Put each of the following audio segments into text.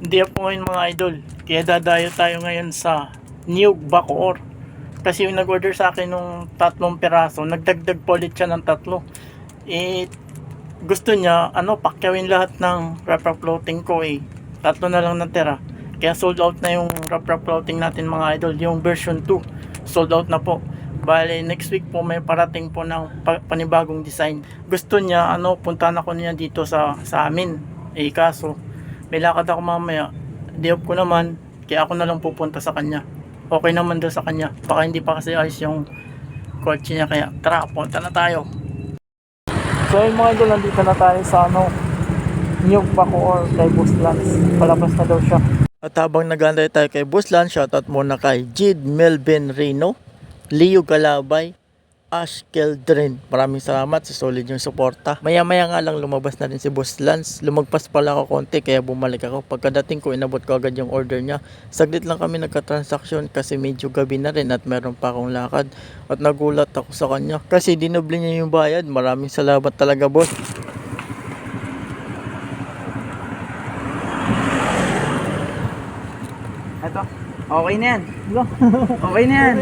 Hindi po ngayon mga idol. Kaya dadayo tayo ngayon sa Niyog Bacoor. Kasi yung nag-order sa akin nung 3 peraso, nagdagdag po ulit siya ng 3. Gusto niya, pakyawin lahat ng wrap floating ko eh. 3 na lang natira. Kaya sold out na yung wrap floating natin mga idol. Yung version 2, sold out na po. Bale, next week po may parating po ng panibagong design. Gusto niya, puntahan ako niya dito sa amin. Kaso, may lakad ako mamaya. Di-off ko naman, kaya ako na lang pupunta sa kanya. Okay naman daw sa kanya. Baka hindi pa kasi ayos yung kotse niya, kaya tara, punta na tayo. So yung mga idol, nandito na tayo sa Niyog Bacoor kay Boss Lance. Palabas na daw siya. At habang nag-aantay tayo kay Boss Lance, shoutout muna kay Jid Melvin Reno, Leo Galabay, Ash Keldrin. Maraming salamat sa solid yung suporta. Maya-maya nga lang lumabas na rin si Boss Lance. Lumagpas pala ako konti kaya bumalik ako. Pagkadating ko, inabot ko agad yung order niya. Saglit lang kami nagka-transaction kasi medyo gabi na rin at meron pa akong lakad. At nagulat ako sa kanya kasi dinoble niya yung bayad. Maraming salamat talaga, boss. Eto, okay na yan. Okay na yan.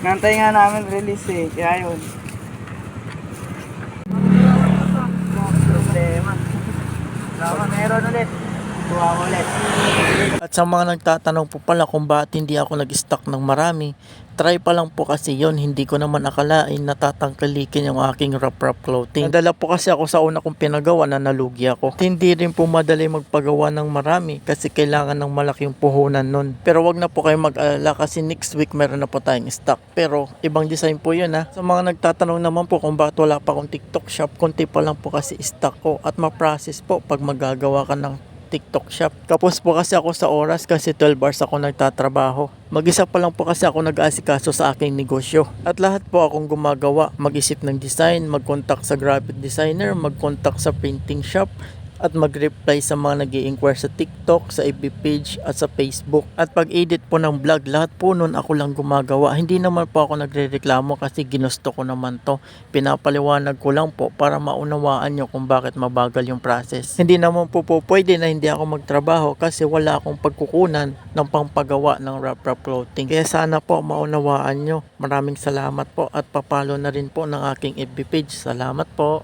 Nantay nga namin release eh, kaya yun. Problema. Tama, meron ulit. Kuha ko ulit. At sa mga nagtatanong po pala kung bakit hindi ako nag-stock ng marami, try pa lang po kasi yon. Hindi ko naman akalain na tatangkalikin yung aking wrap clothing. Nadala po kasi ako sa una kong pinagawa na nalugi ako. At hindi rin po madali magpagawa ng marami kasi kailangan ng malaking puhunan nun. Pero wag na po kayo mag-alala kasi next week meron na po tayong stock. Pero ibang design po yun ha. Sa mga nagtatanong naman po kung bakit wala pa akong TikTok shop, konti pa lang po kasi stock ko at ma-process po pag magagawa ka ng TikTok shop. Kapos po kasi ako sa oras kasi 12 hours ako nagtatrabaho. Mag-isa pa lang po kasi ako nag-aasikaso sa aking negosyo. At lahat po akong gumagawa. Mag-isip ng design, mag-contact sa graphic designer, mag-contact sa printing shop, at mag-reply sa mga nag-i-inquire sa TikTok, sa FB page at sa Facebook. At pag-edit po ng vlog, lahat po nun ako lang gumagawa. Hindi naman po ako nagre-reklamo kasi ginusto ko naman to. Pinapaliwanag ko lang po para maunawaan nyo kung bakit mabagal yung process. Hindi naman po pwede na hindi ako magtrabaho kasi wala akong pagkukunan ng pampagawa ng wrap clothing. Kaya sana po maunawaan nyo. Maraming salamat po at papalo na rin po ng aking FB page. Salamat po.